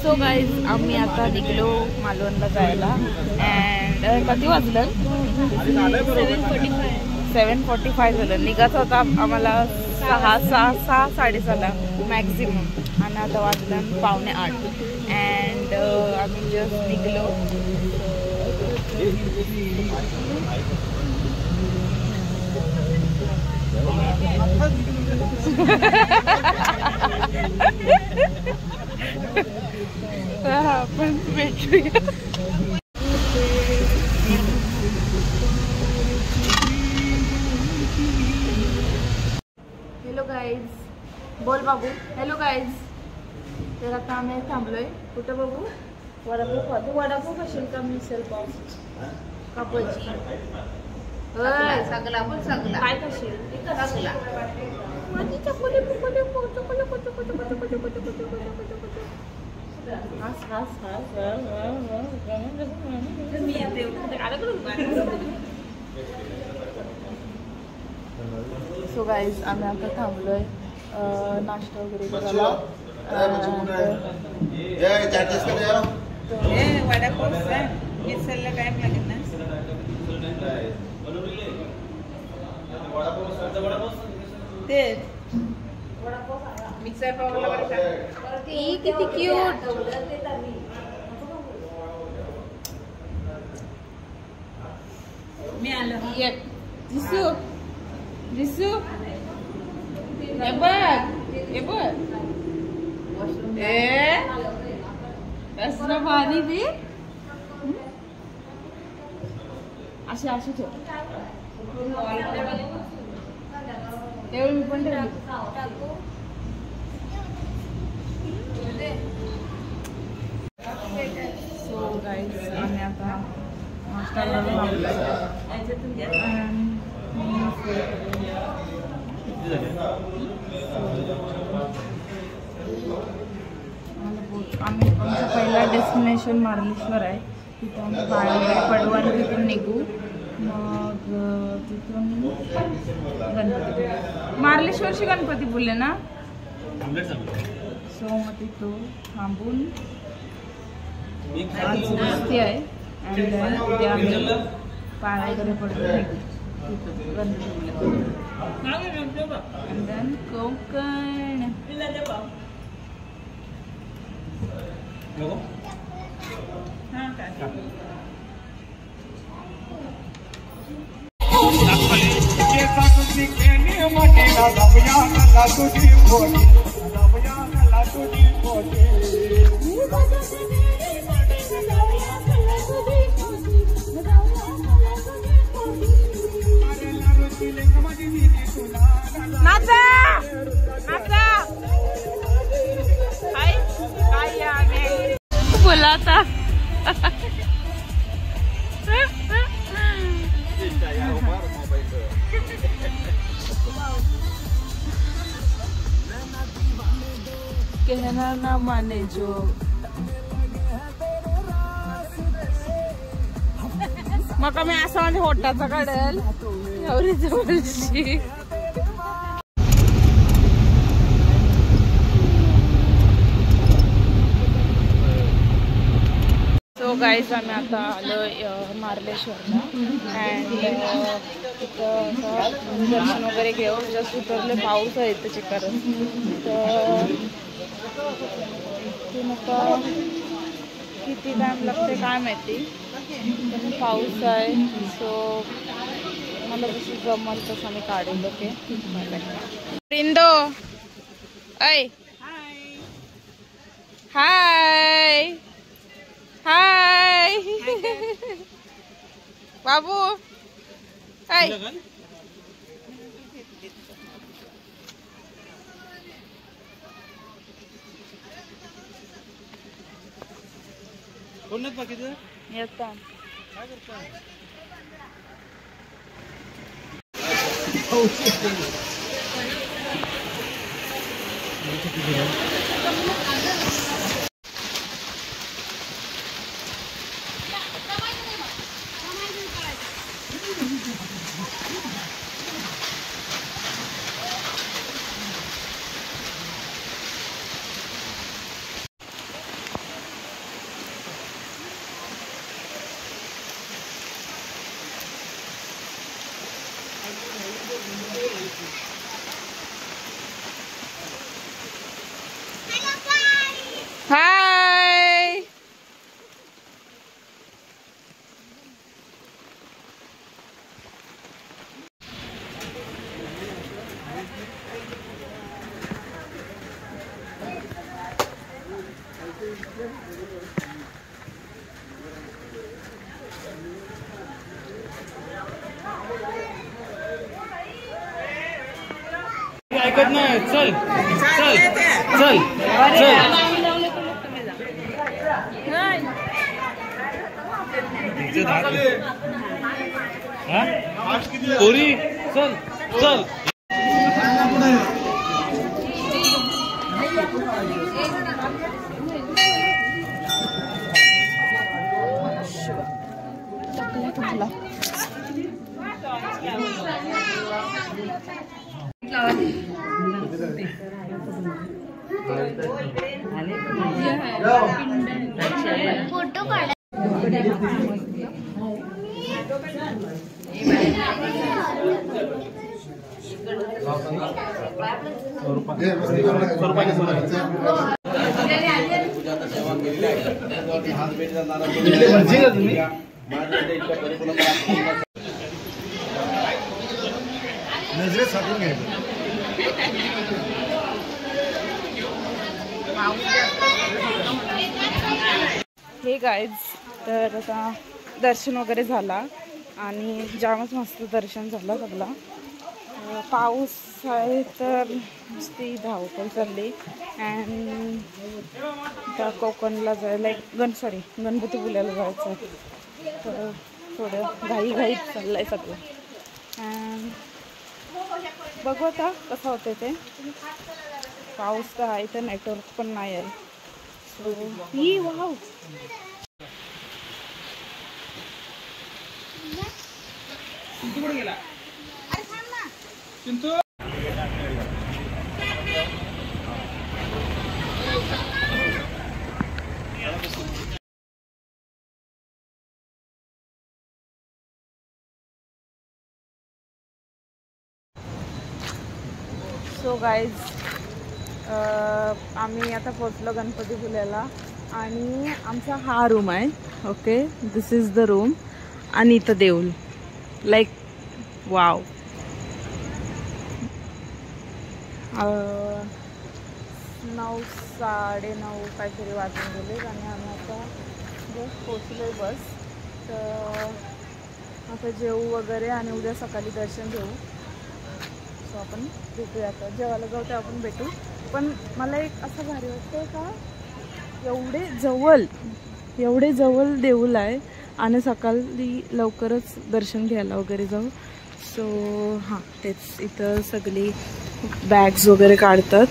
So guys आम्ही आता निघलो मालवणला जायला अँड कधी वाजलं 7:45 झालं. निघायचं होता आम्हाला 6:30 मॅक्झिमम आणि आता वाजलं 7:45 अँड आम्ही जस्ट निघलो. आपण भेटूया. हॅलो गाईज, बोल बाबू. Hello guys. तर आता आम्ही थांबलोय. कुठं बघू? वडापाव खातो. वडापाव खाशील का? मिसळ पाव का भजी? सगळा पण सगळा काय खाशील? सगळा सो गाईज आम्ही आता थांबलोय नाश्ता वगैरे करायला. वडापाव मिसळला काय लागेल ना? तेच मिक्सर पावला किती क्यूट. मी आलो. जिसू जिसू हे बघ कसलं भारी बी. अशी अशी ठेव. एवढं मी पण ठेवली. सो गाईज आम्ही आता नाश्ता आम्ही आमचं पहिला डेस्टिनेशन मार्लेश्वर आहे. तिथं आम्ही गाडी वगैरे पडवू आणि तिथून निघू. मग तिथून गणपती मार्लेश्वरची गणपती बोलले ना. सो मग तिथं थांबून आज वस्ती आहे अँड उद्या आम्ही पाय वगैरे पडून निघू गणपती अँड देन कोकण. बोलाता कहना ना माने जो. मग मी असं म्हणजे होटाचा काढेल एवढी जवळची. सो गाईज आम्ही आता आलो मार्लेश्वरला अँड तिथं दर्शन वगैरे घेऊन जस्ट उतरले. पाऊस आहे इथं चिकारच. तर मग किती टाइम लागते काय माहिती. पाऊस आहे सो मला जसं जमल तसं आम्ही काढेल. ओके रिंदो ऐ हाय हाय बाबू ऐ कोण नाही बाकीचं येता काय करता. हाय ऐकत नाही. चल चल चल चल पोरी चल चल. फोटो काढा. नजरेत साठवून घ्यायचं. हे गाईज, तर आता दर्शन वगैरे झाला आणि जामच मस्त दर्शन झालं सगळा. पाऊस आहे तर नुसती धावपळ चालली. अँड त्या कोकणला जायला गणपती पुल्याला जायचं आहे, तर थोडं घाईत चाललं आहे सगळं. अँड बघू आता कसं होतं ते. पाऊस तर आहे तर नेटवर्क पण नाही आहे. सो ही वाव. सो गाईज, आम्ही आता पोचलो गणपतीपुल्याला आणि आमचा हा रूम आहे. Okay, this is the room. आणि इथं देऊळ, लाईक वाव. 9, 9:30 काहीतरी वाजून गेले आणि आम्ही आता जस्ट पोचलो आहे बस. तर आता जेवू वगैरे आणि उद्या सकाळी दर्शन घेऊ. सो आपण भेटूया. आता जेवायला जाऊ ते आपण भेटू. पण मला एक असं भारी वाटतं का एवढे जवळ देऊळ आहे आणि सकाळी लवकरच दर्शन घ्यायला वगैरे जाऊ. सो हां, तेच इथं सगळी बॅग्स वगैरे काढतात.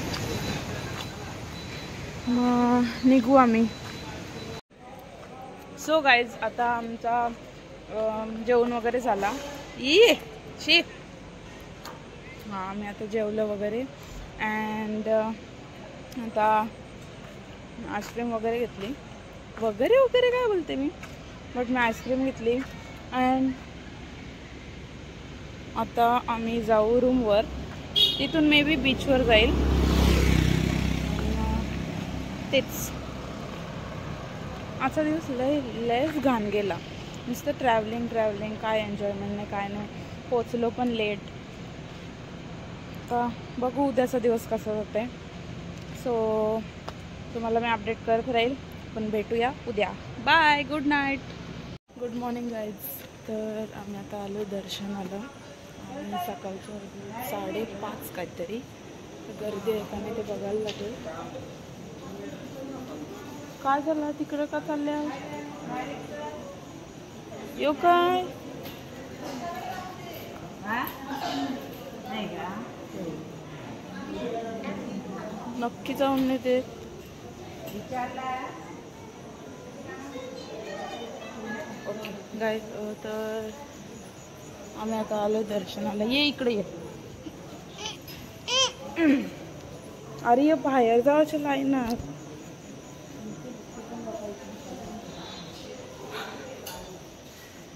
मग निघू आम्ही. सो गाईज, आता आमचा जेवण वगैरे झाला. हां, आम्ही आता जेवलं वगैरे. अँड आता आईस्क्रीम वगैरे घेतली. वगैरे काय बोलते मी, बट मी आईस्क्रीम घेतली. अँड आता आम्ही जाऊ रूमवर. तिथून मे बी बीचवर जाईल. तेच आजचा दिवस लयच घाण गेला. नुसतं ट्रॅव्हलिंग काय एन्जॉयमेंट नाही, काय नाही. पोचलो पण लेट. आता बघू उद्याचा दिवस कसा जाते. सो तुम्हाला मी अपडेट करत राहील. पण भेटूया उद्या. Bye, good night. Good morning guys. तर आम्ही आता आलो दर्शनाला आणि सकाळच्या 5:30 काहीतरी. तर गर्दी आहे का नाही ते बघायला लागेल. काय झालं तिकडं, का चालल्या यो काय? नक्की जाऊन नाही ते. ओके गाईज, तर आम्ही आता आलो दर्शनाला. ये इकडे ये. अरे ये बाहेर जायच्या लाईनात.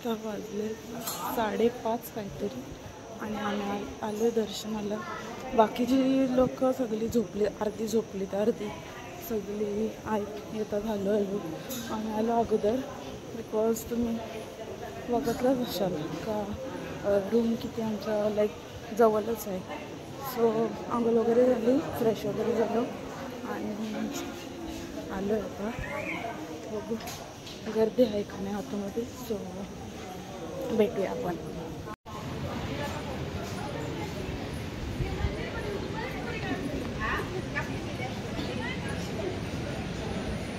वाजले 5:30 काहीतरी आणि आम्ही आलो दर्शनाला. बाकीची लोक सगळी झोपली, अर्धी झोपली तर अर्धी. सगळी येतात हळूहळू. आम्ही आलो अगोदर बिकॉज तुम्ही बघतलंच असाल का रूम किती आमच्या लाईक जवळच आहे. सो आंघोळ वगैरे झाली, फ्रेश वगैरे झालो आणि आलो आहे आता. बघू गर्दी आहे का नाही आतमध्ये. सो भेटूया आपण.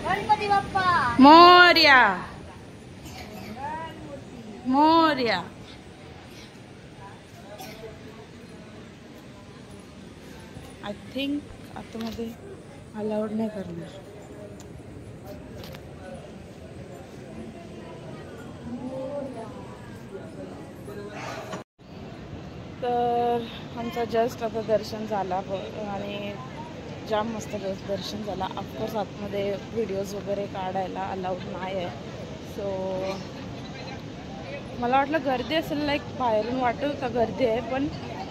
गणपती बाप्पा मोरया मोरया. आय थिंक आतमध्ये अलाउड नाही करणार. तर आमचं जस्ट आता दर्शन झाला आणि जाम मस्त दर्शन झाला. ऑफकोर्स आतमध्ये व्हिडिओज वगैरे काढायला अलाउड नाही आहे. सो मला वाटलं गर्दी असेल, लाईक बाहेरून वाटत होता गर्दी आहे, पण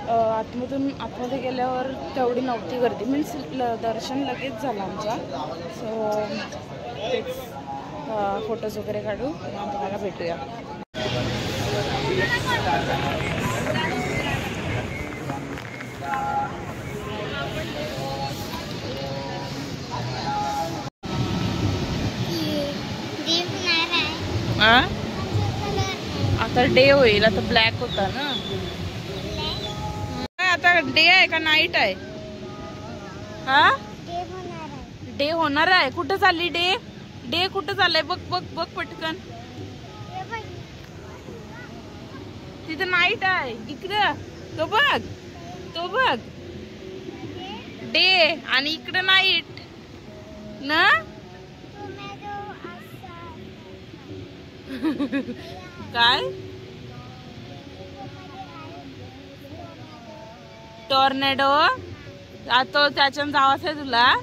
आतमध्ये गेल्यावर तेवढी नव्हती गर्दी. मीन्स दर्शन लगेच झालं आमच्या. सो तेच फोटोज वगैरे काढू आणि तुम्हाला भेटूया. आता डे होईल. आता ब्लॅक होता ना. आता डे आहे का नाईट आहे? हा डे होणार आहे. कुठं चालली डे? डे कुठं चाललंय? बघ बघ बघ पटकन. तिथं नाईट आहे. इकडं तो बघ, तो बघ डे आणि इकडं नाईट ना. काय टॉर्नेडो? तो त्याच्यानं जावाचं आहे. तुला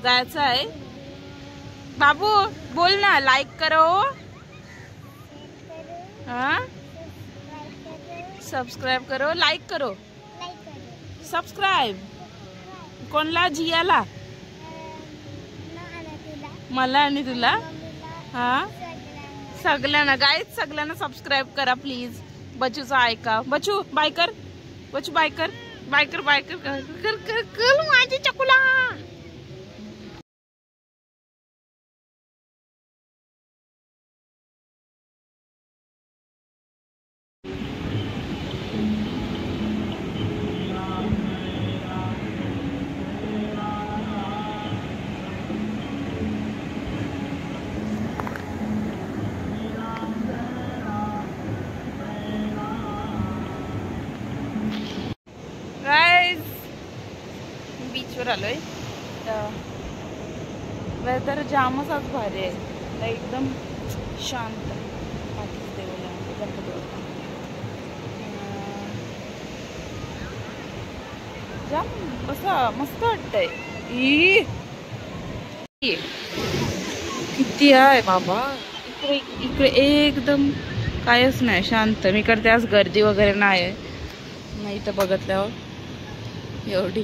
जायचं आहे? बाबू बोल ना. लाईक करो, हाँ सबस्क्राईब करो, लाईक करो, सबस्क्राईब. कोणला? जियाला, मला आणि तुला. हा सगळ्यांना गाईज, सगळ्यांना सबस्क्राईब करा प्लीज. बचूचा ऐका. बचू बाय कर. बचू बाय कर. बाय कर. बाय कर. कर कर कर माझी चकुला. बीचवर आलोय. वेदर जामच आज भारी आहे. एकदम शांत. जाम असं मस्त वाटतंय. किती आहे बाबा इकडे. इकडे एकदम कायच नाही, शांत. मी करते आज गर्दी वगैरे नाही तर बघितल्यावर एवढी.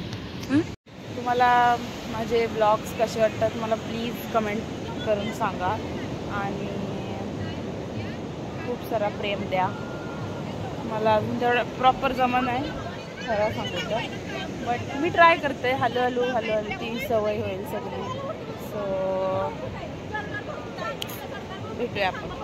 तुम्हाला माझे ब्लॉग्स कसे वाटतात मला प्लीज कमेंट करून सांगा आणि खूप सारा प्रेम द्या. मला अजून तेवढं प्रॉपर जमत नाही खरं सांगू तर, बट मी ट्राय करते. हळूहळू हळूहळू ती सवय होईल सगळी. सो भेटूया आपण.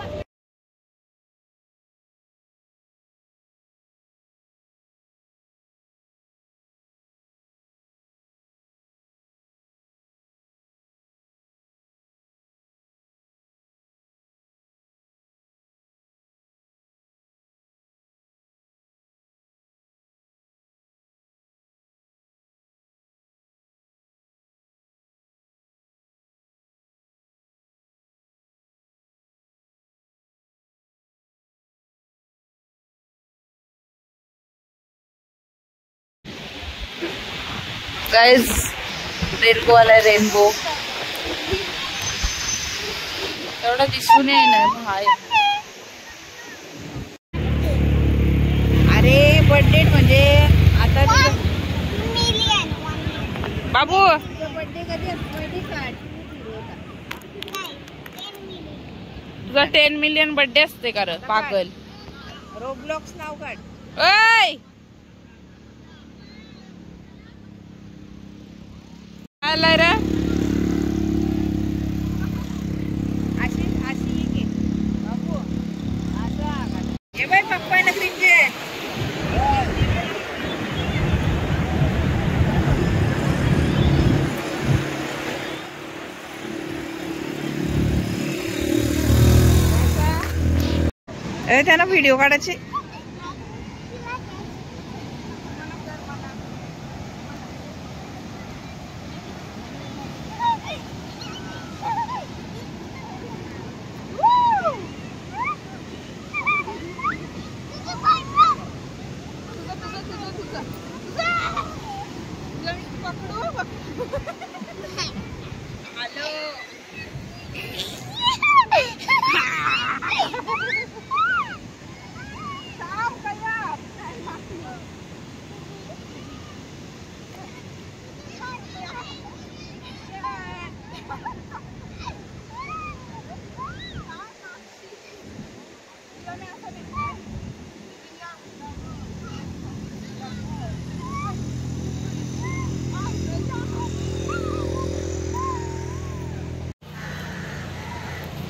गाइस रेनबो आलाय. रेनबो एवढा दिसून येईना हाय. अरे बर्थडे म्हणजे आता बाबू तुझा 10 मिलियन बर्थडे असते का र पागल. रोब्लॉक्स नाव काढ. ओय आलाय रे. अशी घे बाबू. असं हे बाय पप्पा ना क्रिंजे. त्यांना व्हिडिओ काढायचे.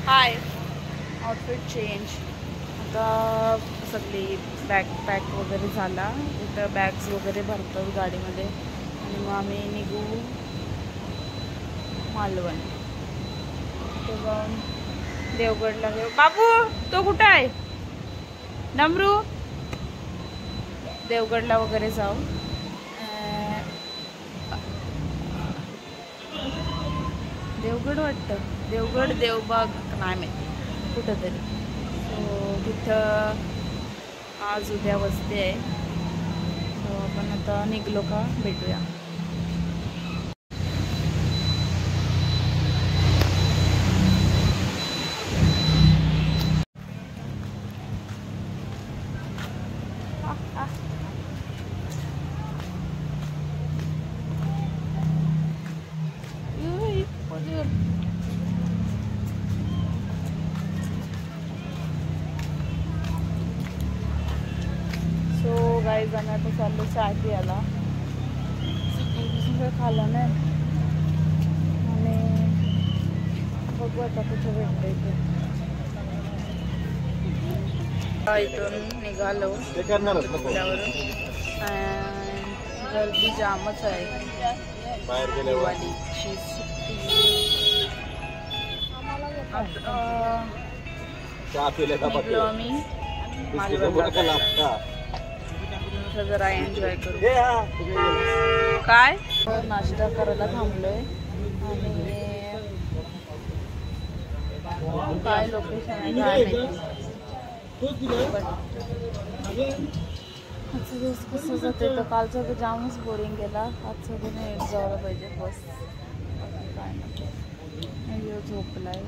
हाय आउटफिट चेंज. आता सगळी बॅग पॅक वगैरे झाला. इथं बॅग्स वगैरे भरतात गाडीमध्ये आणि मग आम्ही निघू मालवण. ते जाऊन देवगडला घेऊ. बाबू तो कुठं आहे नमरू. देवगडला वगैरे जाऊ. देवगड वाटतं. देवगड देवबाग नाही माहिती कुठंतरी. सो तिथं आज उद्या वस्ती आहे. सो आपण आता निघलो का भेटूया. गाईज आम्ही आता चाललो चाय प्यायला. सकाळपासून काही खाल्लं नाही आणि बघू आता कुठं भेटतं इथे. इथून निघालो गर्दी जामच आहे. दिवाळीची सुट्टी निघलो आम्ही मालवणला. जरा एन्जॉय करू. काय नाश्ता करायला थांबलोय आणि काय लोकेशन आहे काय आजचा दिवस कसं जाते. तर कालचा तर जामच बोरिंग गेला. आजचा दिन नीट जायला पाहिजे बस. काय नाही झोपलाय.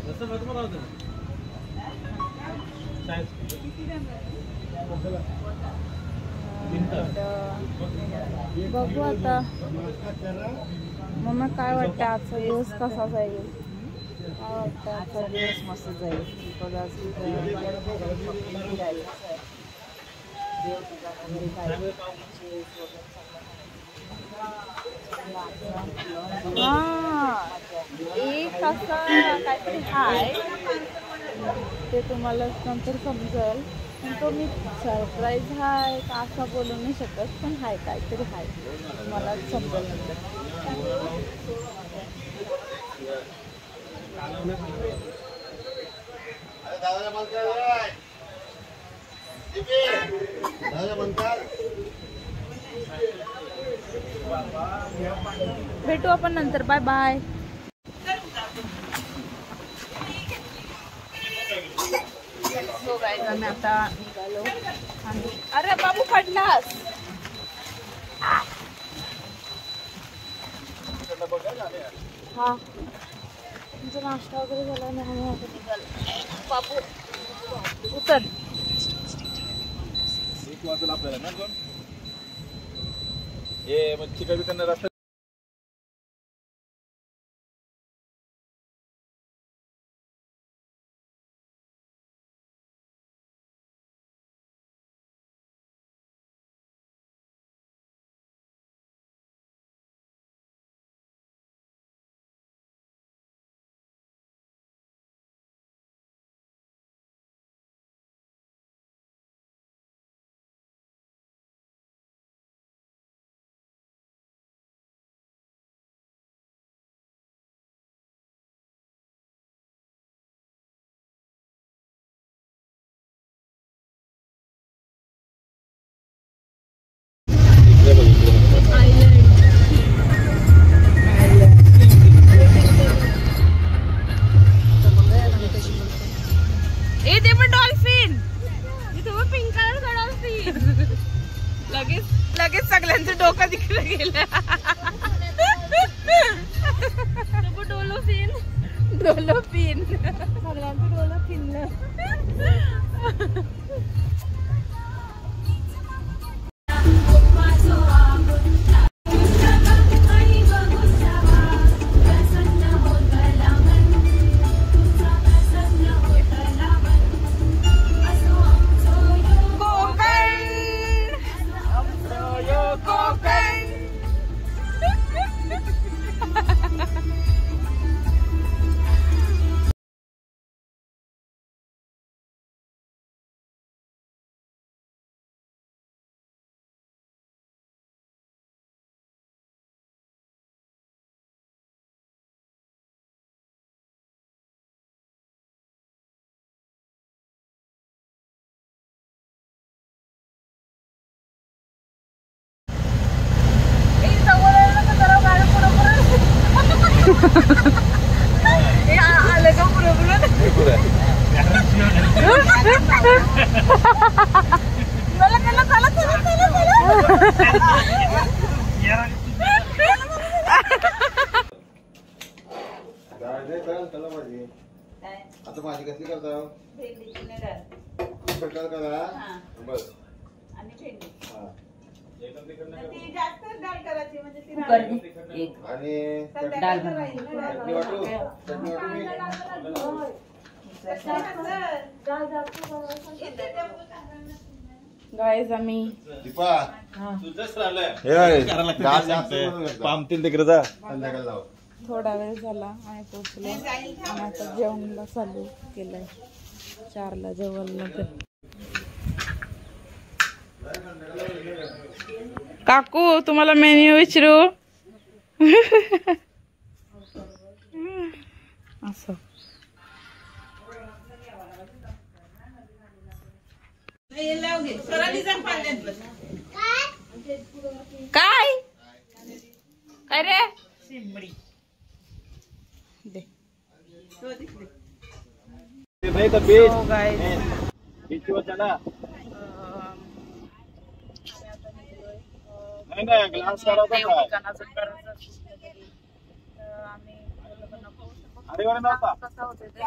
बघू आता मम्मा काय वाटतं आजचा दिवस कसा जाईल. काय वाटतं आजचा दिवस मस्त जाईल. एक असं काहीतरी हाय ते तुम्हाला नंतर समजेल. पण तो मी सरप्राईज हाय का असं बोलू नाही शकत. पण हाय काहीतरी हाय मला समजेल नंतर. भेटू आपण नंतर. Bye bye. सो गाईज आम्ही आता निघालो. अरे बाबू पडलास. हा तुमचा नाश्ता वगैरे झाला ना. आम्ही आता निघालो. बाबू उतर. आपल्याला ना कोण हे मच्छी कवी करणार डोका तिकडे गेला. डोलोफिन डोलोफिन सगळ्यांचं डोलं फिरलं. आलं का पुरं आता भाजी कसली करता? करा बस आणि भेंडी आणि गाईज आम्ही पामतील तिकडे जा संध्याकाळी जाऊ. थोडा वेळ झाला आणि पोचलो आणि आता जेवणाला चालू केलंय. 4ला जेवण. काकू तुम्हाला मेन्यू विचारू. असं काय काय रे दे. So guys, ग्लास कसा होते ते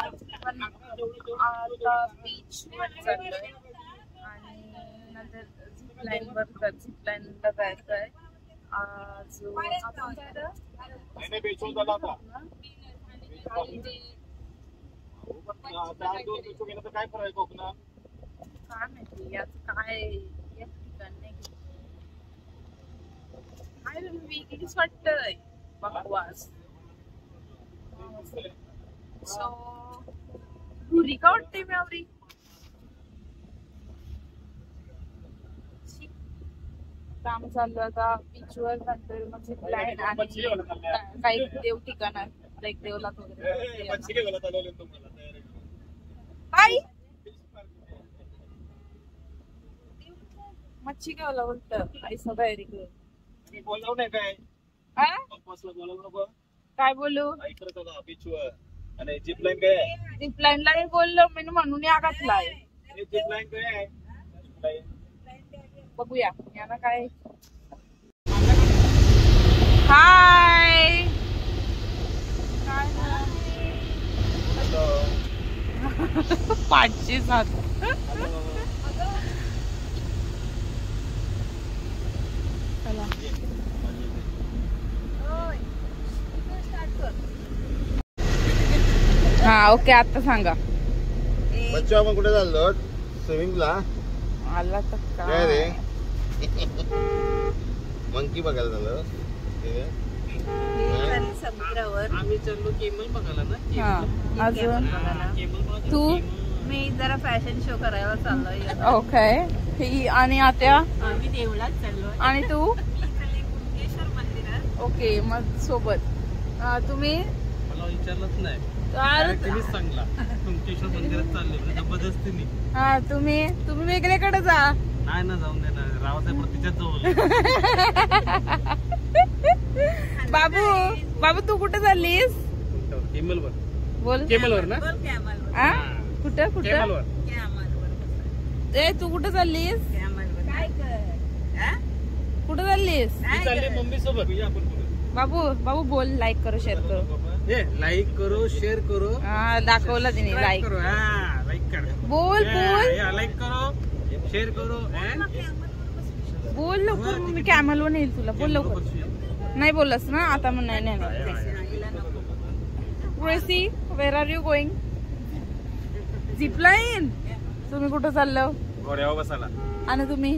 पण आता बीच वर चाललोय आणि नंतर झिपलाईनला जायचं आहे. काय फरक कोकणात काय माहिती याच काय या ठिकाणी काय वेगळीच वाटतंय बकवास. सो घुरी का वाटते म्यावरी. काम चालू आता बीचवर नंतर म्हणजे प्लॅन आणि काही देव ठिकाण लाईक देवलात वगैरे. काय मच्छी घ्यावला बोलत आईसा तयारी कर. बोलाव नाही काय काय बोलू बीचवर आणि जिपलाईन काय जिपलाईनला मी बोललो मी म्हणून या घातलाय. जिपलाईन काय बघूया यांना काय. हाय काय पाठची साथ चला. हा ओके आता सांगा. बच्चू आपण कुठे चाललो? स्विमिंगला आला तर काय रे काय मंकी बघायला झालं. समुद्रावर आम्ही चाललो केमल बघायला ना. हा अजून तू मी जरा फॅशन शो करायला चाललोय. ओके आणि आत्या आम्ही देवळात चाललोय. आणि तू कुंकेश्वर मंदिरात. ओके मग सोबत तुम्ही मला विचारलंच नाही. अरे, तुम्हीच सांगला कुंकेश्वर मंदिरात चालले जबरदस्तीने. हा तुम्ही वेगळीकडे जा. नाही ना जाऊन देणार. रावसाहेब प्रतिच्याच जवळ. बाबू तू कुठे चाललीस केमलवर. बोल. केमलवर ना. बोल कॅमलवर. आ? कुठं केमलवर. कॅमलवर. ए तू कुठे चाललीस कॅमलवर. काय कर कुठं चाललीस चालली मम्मी सोबत. बाबू बाबू बोल लाईक करो शेअर करो. लाईक करो शेअर करो. हा दाखवला तिने लाईक. करो लाईक कर. बोल बोल लाईक करो शेअर करो. बोल लवकर मी कॅमलवर नेईल तुला. बोल लवकर. नाही बोललास ना आता मग नाही नाही. Crazy where are you going. Zipline. तुम्ही कुठं चाललो. घोड्यावर बसायला. आणि तुम्ही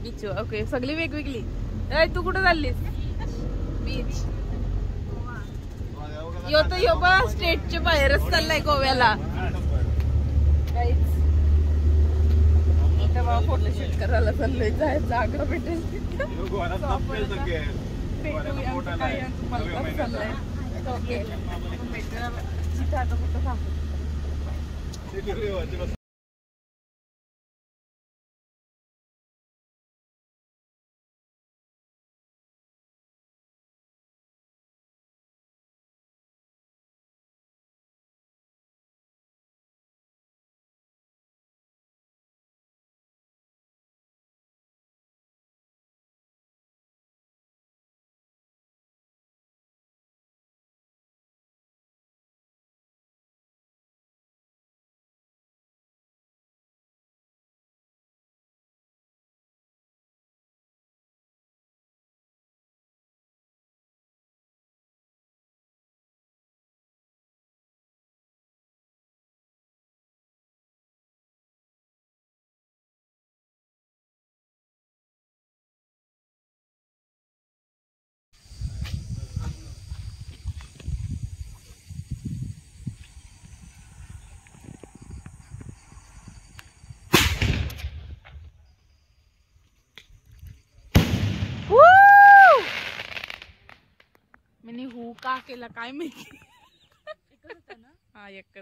बीचवर. ओके सगळी वेगवेगळी. तू कुठं चाललीस. बीच. यो तर यो बा स्टेटच्या बाहेरच चाललाय गोव्याला. फोटोशूट करायला चाललोय. जागा भेटेल मी हू का केला काय माहिती. हा एक